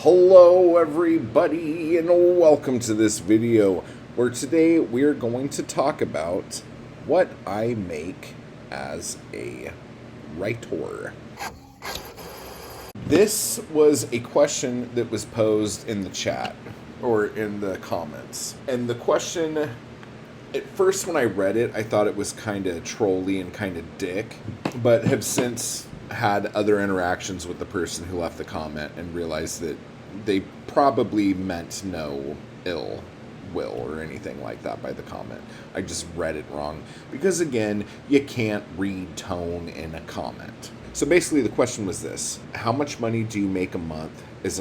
Hello everybody and welcome to this video where today we're going to talk about what I make as a writer. This was a question that was posed in the chat or in the comments. And the question, at first when I read it, I thought it was kind of trolly and kind of dick, but have since had other interactions with the person who left the comment and realized that they probably meant no ill will or anything like that by the comment. I just read it wrong because, again, you can't read tone in a comment. So basically the question was this: how much money do you make a month as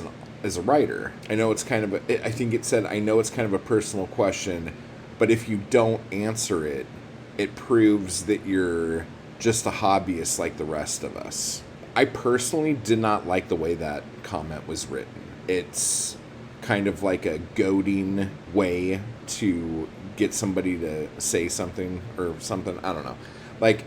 a writer? I know it's kind of I think it said, I know it's kind of a personal question, but if you don't answer it, it proves that you're just a hobbyist like the rest of us. I personally did not like the way that comment was written. It's kind of like a goading way to get somebody to say something or something. I don't know. Like,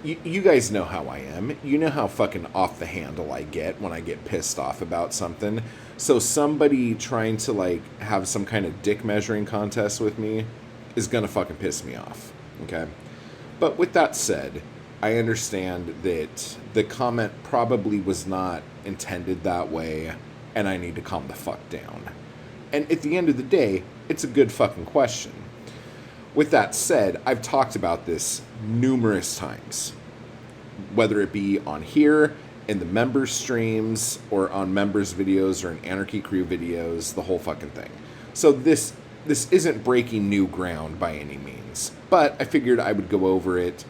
you guys know how I am. You know how fucking off the handle I get when I get pissed off about something. So somebody trying to, like, have some kind of dick measuring contest with me is gonna fucking piss me off. Okay? But with that said, I understand that the comment probably was not intended that way, and I need to calm the fuck down. And at the end of the day, it's a good fucking question. With that said, I've talked about this numerous times, whether it be on here, in the members streams, or on members videos, or in Anarchy Crew videos, the whole fucking thing. So this isn't breaking new ground by any means, but I figured I would go over it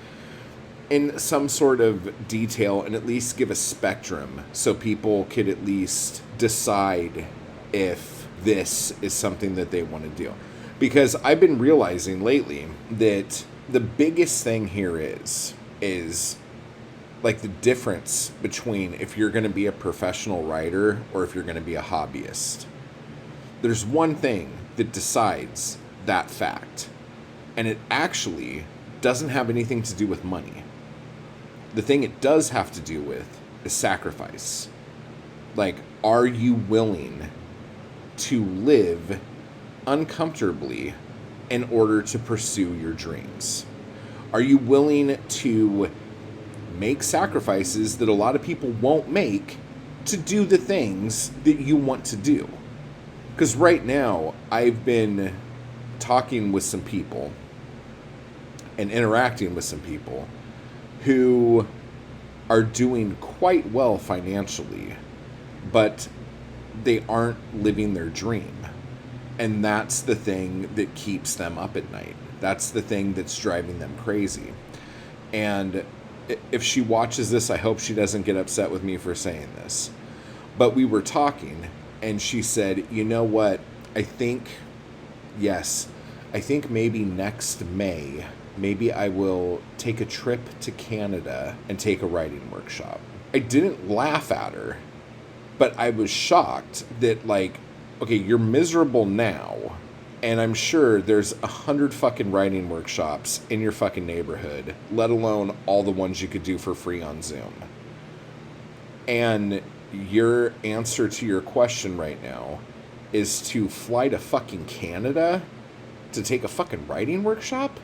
in some sort of detail and at least give a spectrum so people could at least decide if this is something that they want to do. Because I've been realizing lately that the biggest thing here is like the difference between if you're going to be a professional writer or if you're going to be a hobbyist. There's one thing that decides that fact, and it actually doesn't have anything to do with money. The thing it does have to do with is sacrifice. Like, are you willing to live uncomfortably in order to pursue your dreams? Are you willing to make sacrifices that a lot of people won't make to do the things that you want to do? Because right now, I've been talking with some people and interacting with some people who are doing quite well financially, but they aren't living their dream. And that's the thing that keeps them up at night. That's the thing that's driving them crazy. And if she watches this, I hope she doesn't get upset with me for saying this. But we were talking, and she said, you know what, I think maybe next May, maybe I will take a trip to Canada and take a writing workshop. I didn't laugh at her, but I was shocked that, like, okay, you're miserable now, and I'm sure there's 100 fucking writing workshops in your fucking neighborhood, let alone all the ones you could do for free on Zoom. And your answer to your question right now is to fly to fucking Canada to take a fucking writing workshop?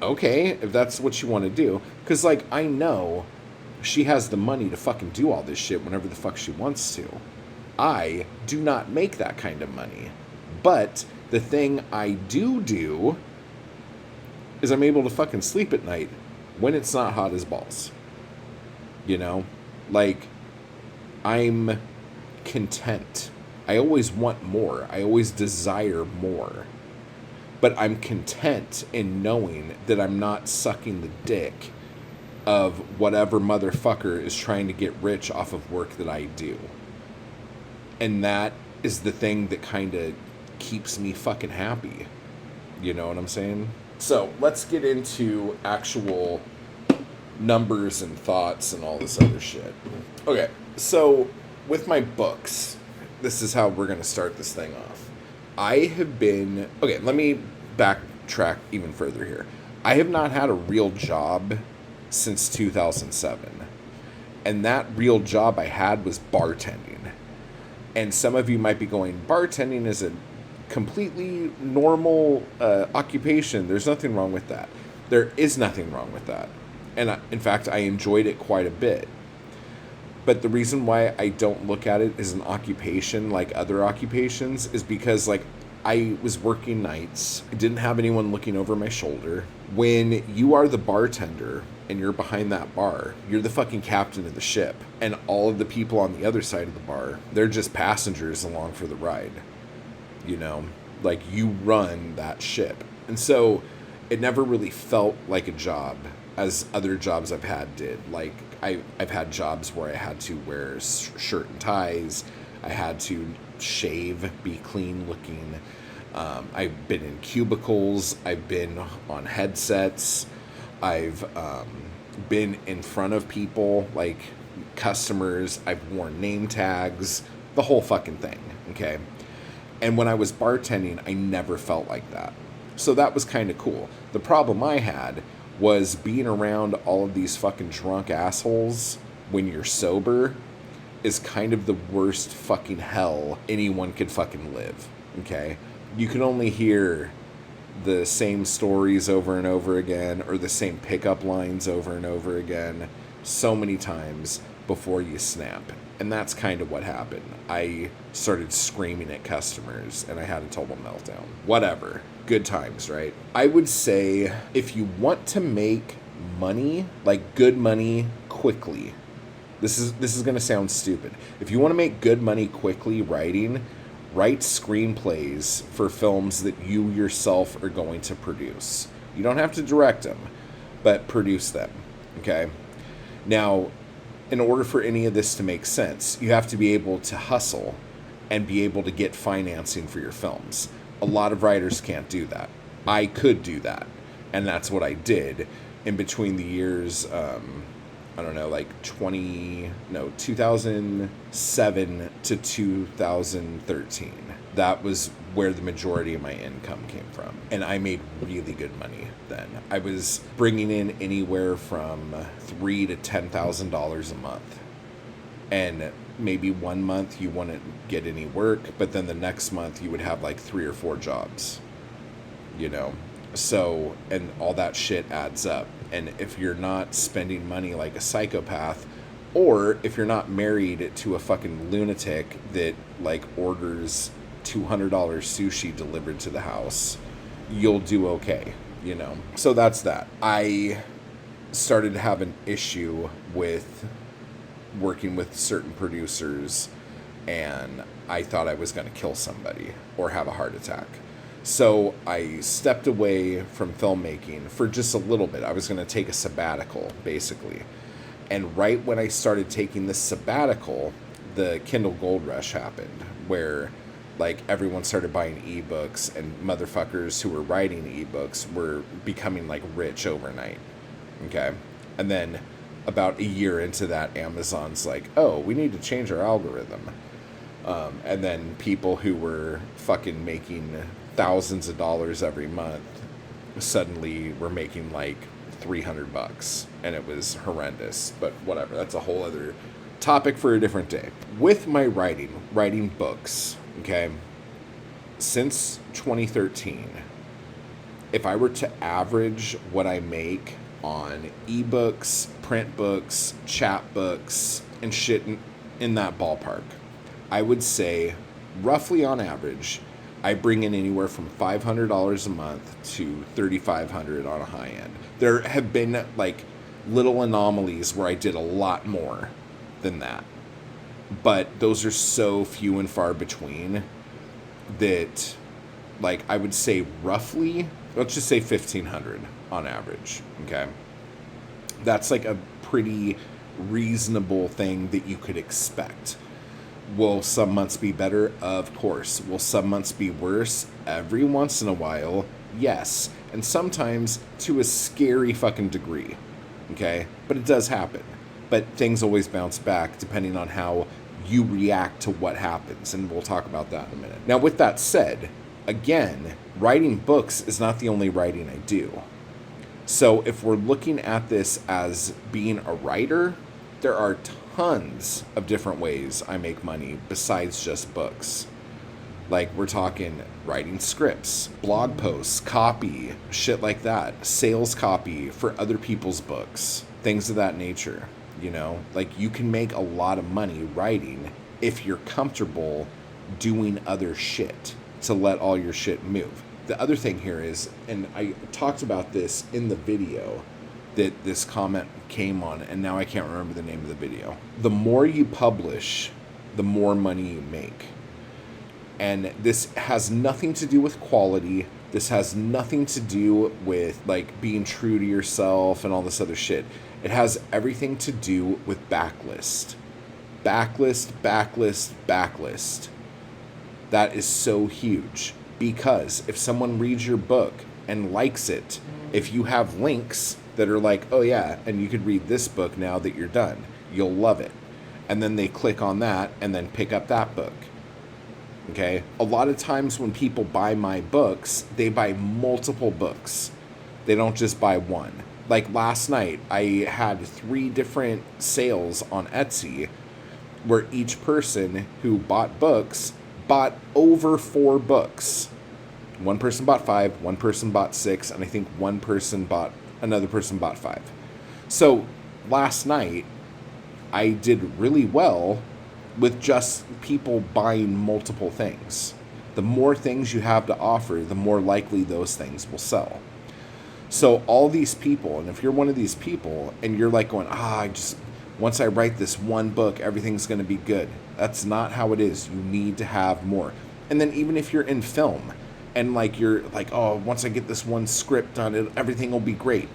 Okay, if that's what you want to do. Because, like, I know she has the money to fucking do all this shit whenever the fuck she wants to. I do not make that kind of money. But the thing I do is I'm able to fucking sleep at night when it's not hot as balls. You know? Like, I'm content. I always want more. I always desire more. But I'm content in knowing that I'm not sucking the dick of whatever motherfucker is trying to get rich off of work that I do. And that is the thing that kind of keeps me fucking happy. You know what I'm saying? So let's get into actual numbers and thoughts and all this other shit. Okay, so with my books, this is how we're going to start this thing off. Okay, let me backtrack even further here. I have not had a real job since 2007. And that real job I had was bartending. And some of you might be going, bartending is a completely normal occupation. There's nothing wrong with that. There is nothing wrong with that. And in fact, I enjoyed it quite a bit. But the reason why I don't look at it as an occupation like other occupations is because, like, I was working nights. I didn't have anyone looking over my shoulder. When you are the bartender and you're behind that bar, you're the fucking captain of the ship. And all of the people on the other side of the bar, they're just passengers along for the ride. You know, like, you run that ship. And so it never really felt like a job as other jobs I've had did. Like, I've had jobs where I had to wear shirt and ties. I had to shave, be clean looking. I've been in cubicles. I've been on headsets. I've been in front of people, like customers. I've worn name tags, the whole fucking thing, okay? And when I was bartending, I never felt like that. So that was kind of cool. The problem I had was being around all of these fucking drunk assholes when you're sober is kind of the worst fucking hell anyone could fucking live, okay? You can only hear the same stories over and over again, or the same pickup lines over and over again so many times before you snap. And that's kind of what happened. I started screaming at customers and I had a total meltdown. Whatever. Good times, right? I would say if you want to make money, like good money quickly, this is going to sound stupid. If you want to make good money quickly writing, write screenplays for films that you yourself are going to produce. You don't have to direct them, but produce them, okay? Now, in order for any of this to make sense, you have to be able to hustle and be able to get financing for your films. A lot of writers can't do that. I could do that, and that's what I did in between the years, I don't know, like 2007 to 2013. That was where the majority of my income came from. And I made really good money then. I was bringing in anywhere from $3,000 to $10,000 a month. And maybe one month you wouldn't get any work, but then the next month you would have like 3 or 4 jobs, you know? So, and all that shit adds up. And if you're not spending money like a psychopath, or if you're not married to a fucking lunatic that like orders $200 sushi delivered to the house, you'll do okay, you know? So that's that. I started to have an issue with working with certain producers, and I thought I was going to kill somebody or have a heart attack. So I stepped away from filmmaking for just a little bit. I was going to take a sabbatical, basically. And right when I started taking this sabbatical, the Kindle Gold Rush happened, where like everyone started buying ebooks, and motherfuckers who were writing ebooks were becoming like rich overnight. Okay? And then about a year into that, Amazon's like, oh, we need to change our algorithm. And then people who were fucking making thousands of dollars every month suddenly were making like $300, and it was horrendous. But whatever, that's a whole other topic for a different day. With my writing books, okay, since 2013, if I were to average what I make on ebooks, print books, chapbooks, and shit in that ballpark, I would say roughly on average, I bring in anywhere from $500 a month to $3,500 on a high end. There have been like little anomalies where I did a lot more than that, but those are so few and far between that, like, I would say roughly, let's just say $1,500 on average. Okay, that's like a pretty reasonable thing that you could expect. Will some months be better? Of course. Will some months be worse? Every once in a while, yes. And sometimes to a scary fucking degree. Okay? But it does happen. But things always bounce back depending on how you react to what happens. And we'll talk about that in a minute. Now, with that said, again, writing books is not the only writing I do. So if we're looking at this as being a writer, there are tons of different ways I make money besides just books. Like, we're talking writing scripts, blog posts, copy, shit like that, sales copy for other people's books, things of that nature, you know? Like, you can make a lot of money writing if you're comfortable doing other shit to let all your shit move. The other thing here is, and I talked about this in the video that this comment came on, and now I can't remember the name of the video. The more you publish, the more money you make. And this has nothing to do with quality. This has nothing to do with like being true to yourself and all this other shit. It has everything to do with backlist. Backlist, backlist, backlist. That is so huge, because if someone reads your book and likes it, if you have links that are like, oh yeah, and you could read this book now that you're done, you'll love it. And then they click on that and then pick up that book. Okay? A lot of times when people buy my books, they buy multiple books. They don't just buy one. Like last night, I had 3 different sales on Etsy where each person who bought books bought over 4 books. One person bought 5, one person bought 6, and I think another person bought 5. So last night, I did really well with just people buying multiple things. The more things you have to offer, the more likely those things will sell. So all these people, and if you're one of these people and you're like going, once I write this one book, everything's going to be good. That's not how it is. You need to have more. And then even if you're in film and like you're like, oh, once I get this one script done, everything will be great.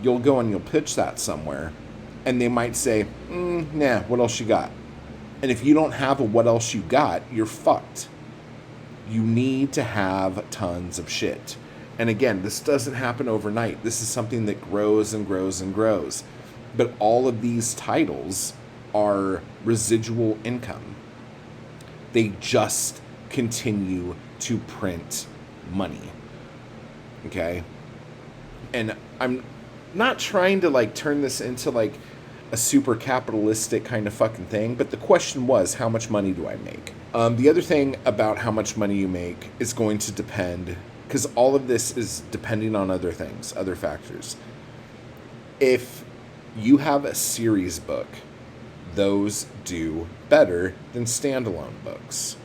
You'll go and you'll pitch that somewhere and they might say, nah, what else you got? And if you don't have a what else you got, you're fucked. You need to have tons of shit. And again, this doesn't happen overnight. This is something that grows and grows and grows. But all of these titles are residual income. They just continue to print money. Okay? And I'm not trying to like turn this into like a super capitalistic kind of fucking thing, but the question was, how much money do I make? The other thing about how much money you make is going to depend, because all of this is depending on other things, other factors. If you have a series book, those do better than standalone books,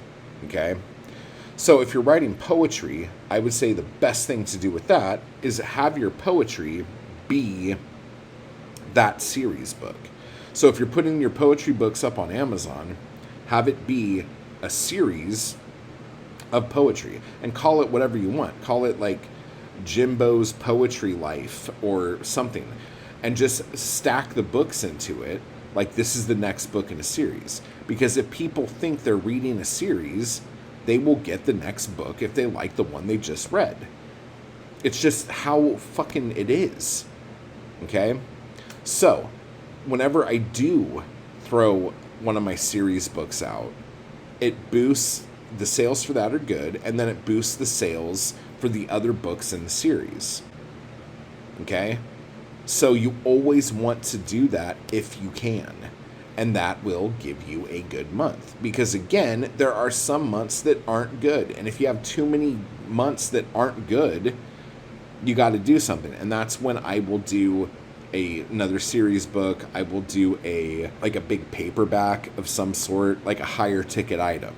okay? So if you're writing poetry, I would say the best thing to do with that is have your poetry be that series book. So if you're putting your poetry books up on Amazon, have it be a series of poetry and call it whatever you want. Call it like Jimbo's Poetry Life or something, and just stack the books into it like this is the next book in a series. Because if people think they're reading a series, they will get the next book if they like the one they just read. It's just how fucking it is. Okay? So, whenever I do throw one of my series books out, it boosts, the sales for that are good, and then it boosts the sales for the other books in the series. Okay? So you always want to do that if you can, and that will give you a good month. Because again, there are some months that aren't good, and if you have too many months that aren't good, you got to do something, and that's when I will do another series book. I will do a big paperback of some sort, like a higher ticket item,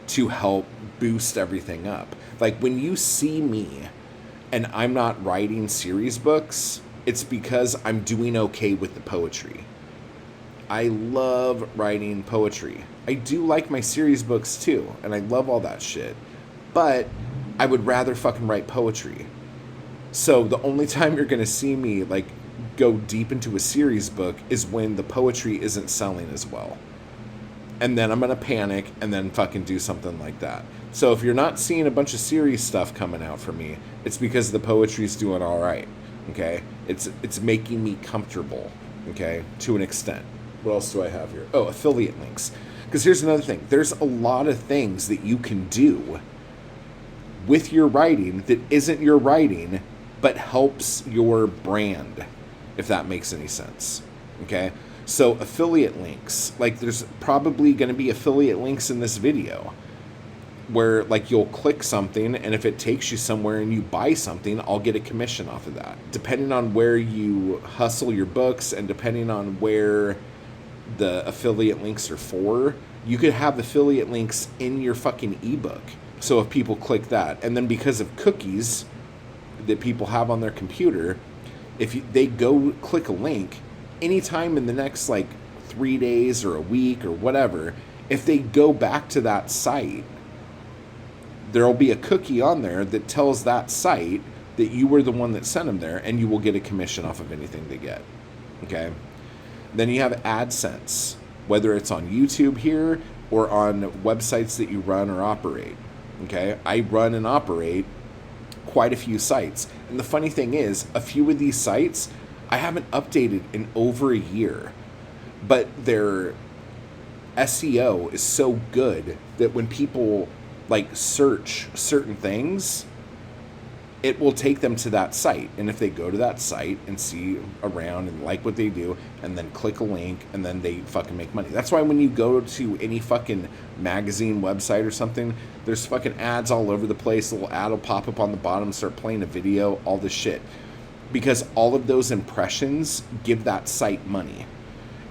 to help boost everything up. Like when you see me and I'm not writing series books, it's because I'm doing okay with the poetry. I love writing poetry. I do like my series books too, and I love all that shit, but I would rather fucking write poetry. So the only time you're gonna see me like go deep into a series book is when the poetry isn't selling as well. And then I'm going to panic and then fucking do something like that. So if you're not seeing a bunch of series stuff coming out for me, it's because the poetry's doing all right, okay? It's making me comfortable, okay, to an extent. What else do I have here? Oh, affiliate links. Because here's another thing. There's a lot of things that you can do with your writing that isn't your writing, but helps your brand, if that makes any sense, okay? So affiliate links, like there's probably going to be affiliate links in this video where like you'll click something, and if it takes you somewhere and you buy something, I'll get a commission off of that. Depending on where you hustle your books and depending on where the affiliate links are for, you could have affiliate links in your fucking ebook. So if people click that, and then because of cookies that people have on their computer, if they go click a link anytime in the next like 3 days or a week or whatever, if they go back to that site, there'll be a cookie on there that tells that site that you were the one that sent them there, and you will get a commission off of anything they get. Okay? Then you have AdSense, whether it's on YouTube here or on websites that you run or operate. Okay? I run and operate quite a few sites. And the funny thing is, a few of these sites I haven't updated in over a year. But their SEO is so good that when people like search certain things, it will take them to that site. And if they go to that site and see around and like what they do, and then click a link, and then they fucking make money. That's why when you go to any fucking magazine website or something, there's fucking ads all over the place. A little ad will pop up on the bottom, start playing a video, all this shit. Because all of those impressions give that site money.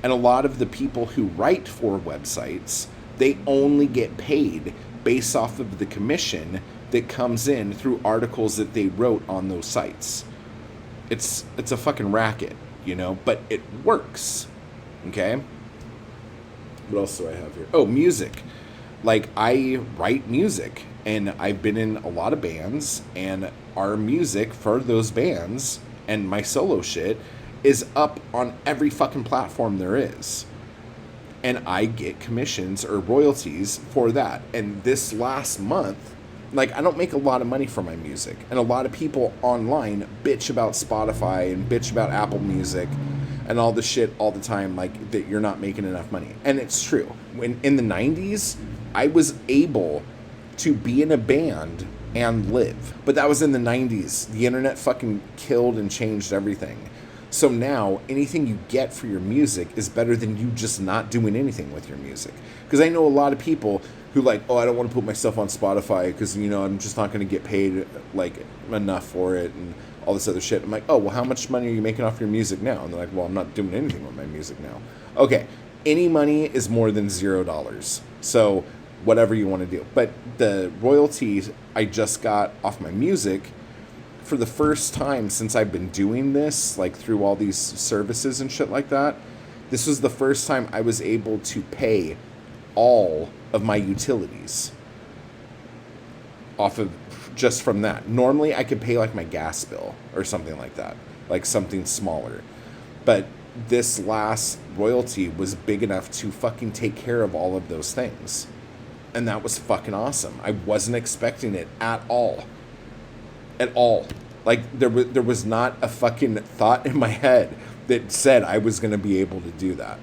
And a lot of the people who write for websites, they only get paid based off of the commission that comes in through articles that they wrote on those sites. It's a fucking racket, you know, but it works. Okay? What else do I have here? Oh, music. Like, I write music, and I've been in a lot of bands, and our music for those bands and my solo shit is up on every fucking platform there is. And I get commissions or royalties for that. And this last month, like, I don't make a lot of money from my music. And a lot of people online bitch about Spotify and bitch about Apple Music and all the shit all the time, like, that you're not making enough money. And it's true. When in the 90s, I was able to be in a band and live. But that was in the 90s. The internet fucking killed and changed everything. So now, anything you get for your music is better than you just not doing anything with your music. Because I know a lot of people who like, oh, I don't want to put my stuff on Spotify because, you know, I'm just not going to get paid like enough for it and all this other shit. I'm like, oh, well, how much money are you making off your music now? And they're like, well, I'm not doing anything with my music now. Okay, any money is more than $0. So whatever you want to do. But the royalties I just got off my music, for the first time since I've been doing this, like through all these services and shit like that, this was the first time I was able to pay all of my utilities off of just from that. Normally I could pay like my gas bill or something like that, like something smaller. But this last royalty was big enough to fucking take care of all of those things. And that was fucking awesome. I wasn't expecting it at all. At all. Like, there was not a fucking thought in my head that said I was going to be able to do that.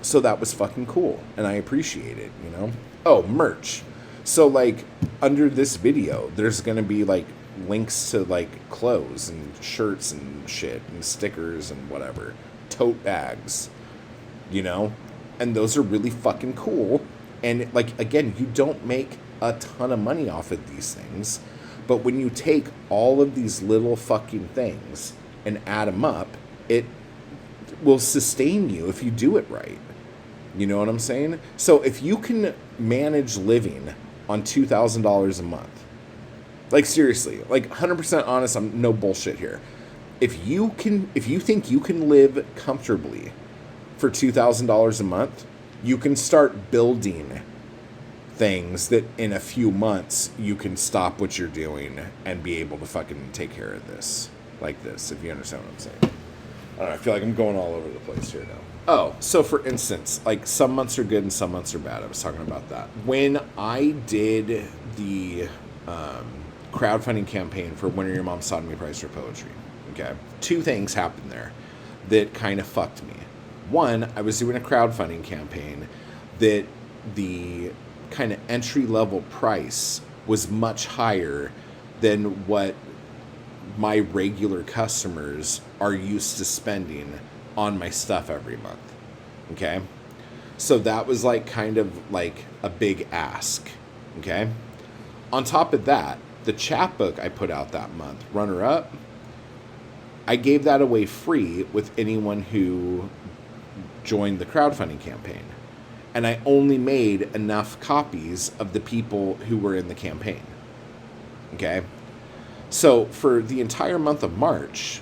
So that was fucking cool, and I appreciate it, you know? Oh, merch. So, like, under this video, there's going to be, like, links to, like, clothes and shirts and shit and stickers and whatever. Tote bags, you know? And those are really fucking cool. And, like, again, you don't make a ton of money off of these things. But when you take all of these little fucking things and add them up, it will sustain you if you do it right. You know what I'm saying? So if you can manage living on $2,000 a month, like seriously, like 100% honest, I'm no bullshit here. If you think you can live comfortably for $2,000 a month, you can start building things that in a few months you can stop what you're doing and be able to fucking take care of this like this, if you understand what I'm saying. I don't know, I feel like I'm going all over the place here now. Oh, so for instance, like some months are good and some months are bad. I was talking about that. When I did the crowdfunding campaign for When Are Your Mom's Sodomy Price for Poetry, okay, two things happened there that kind of fucked me. One, I was doing a crowdfunding campaign that the kind of entry-level price was much higher than what my regular customers are used to spending on my stuff every month. Okay. So that was like kind of like a big ask. Okay. On top of that, the chapbook I put out that month, Runner Up, I gave that away free with anyone who joined the crowdfunding campaign. And I only made enough copies of the people who were in the campaign. Okay? So for the entire month of March,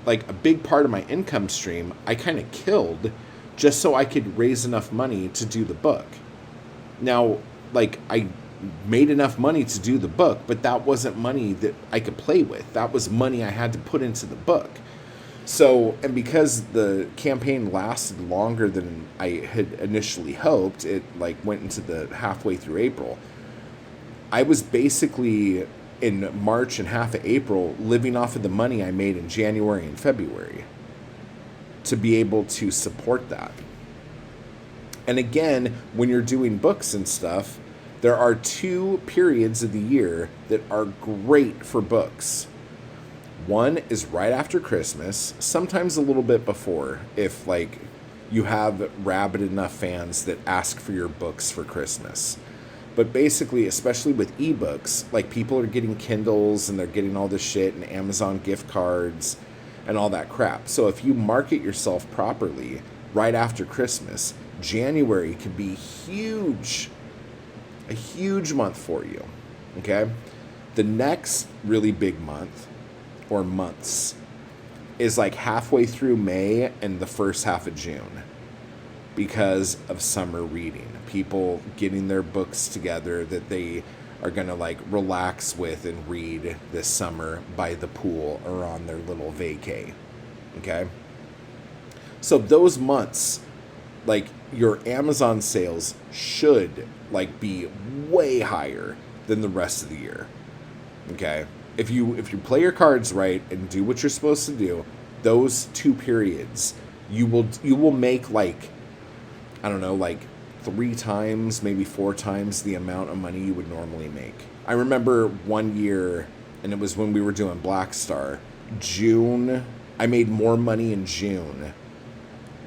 like a big part of my income stream, I kind of killed just so I could raise enough money to do the book. Now, like, I made enough money to do the book, but that wasn't money that I could play with. That was money I had to put into the book. So, and because the campaign lasted longer than I had initially hoped, it like went into the halfway through April. I was basically in March and half of April living off of the money I made in January and February to be able to support that. And again, when you're doing books and stuff, there are 2 periods of the year that are great for books. One is right after Christmas, sometimes a little bit before, if like you have rabid enough fans that ask for your books for Christmas. But basically, especially with ebooks, like people are getting Kindles and they're getting all this shit and Amazon gift cards and all that crap. So if you market yourself properly right after Christmas, January could be huge. A huge month for you. Okay? The next really big month or months is like halfway through May and the first half of June because of summer reading. People getting their books together that they are going to like relax with and read this summer by the pool or on their little vacay. Okay? So those months, like your Amazon sales should like be way higher than the rest of the year. Okay? If you play your cards right and do what you're supposed to do, those 2 periods, you will make like, I don't know, like 3 times, maybe 4 times the amount of money you would normally make. I remember one year, and it was when we were doing Black Star, June, I made more money in June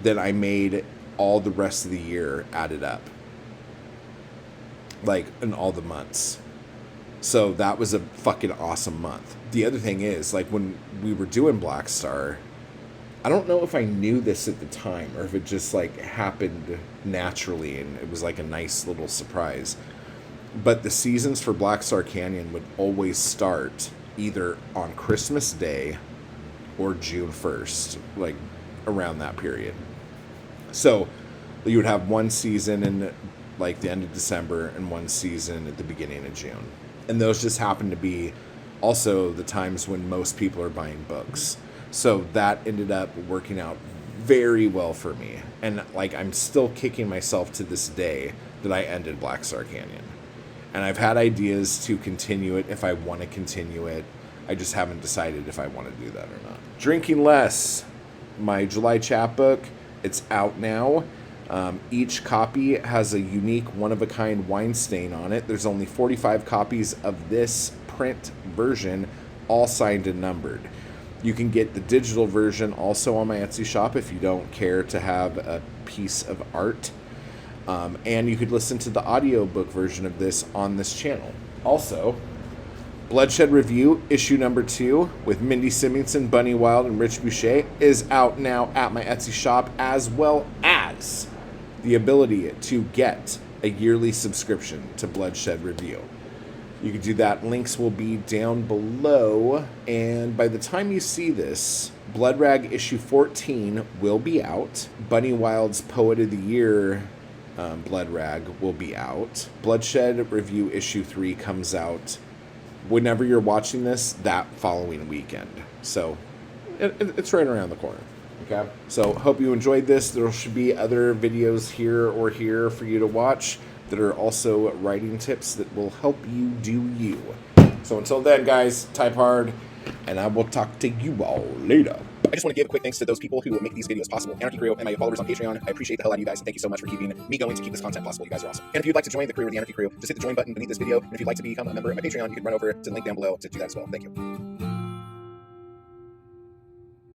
than I made all the rest of the year added up. Like in all the months. So that was a fucking awesome month. The other thing is, like when we were doing Black Star, I don't know if I knew this at the time or if it just like happened naturally and it was like a nice little surprise. But the seasons for Black Star Canyon would always start either on Christmas Day or June 1st, like around that period. So you would have one season in like the end of December and one season at the beginning of June. And those just happen to be also the times when most people are buying books. So that ended up working out very well for me. And like I'm still kicking myself to this day that I ended Black Star Canyon. And I've had ideas to continue it if I want to continue it. I just haven't decided if I want to do that or not. Drinking Less, my July chapbook, it's out now. Each copy has a unique one-of-a-kind wine stain on it. There's only 45 copies of this print version, all signed and numbered. You can get the digital version also on my Etsy shop if you don't care to have a piece of art. And you could listen to the audiobook version of this on this channel. Also, Bloodshed Review, issue number 2, with Mindy Simmington, Bunny Wild, and Rich Boucher, is out now at my Etsy shop, as well as the ability to get a yearly subscription to Bloodshed Review. You can do that. Links will be down below. And by the time you see this, Blood Rag issue 14 will be out. Bunny Wild's Poet of the Year Blood Rag will be out. Bloodshed Review issue 3 comes out whenever you're watching this, that following weekend. So it's right around the corner. Okay. So hope you enjoyed this. There should be other videos here or here for you to watch that are also writing tips that will help you do you. So until then, guys, type hard, and I will talk to you all later. I just want to give a quick thanks to those people who make these videos possible. Anarchy Crew and my followers on Patreon. I appreciate the hell out of you guys. Thank you so much for keeping me going to keep this content possible. You guys are awesome. And if you'd like to join the crew of the Anarchy Crew, just hit the join button beneath this video. And if you'd like to become a member of my Patreon, you can run over to the link down below to do that as well. Thank you.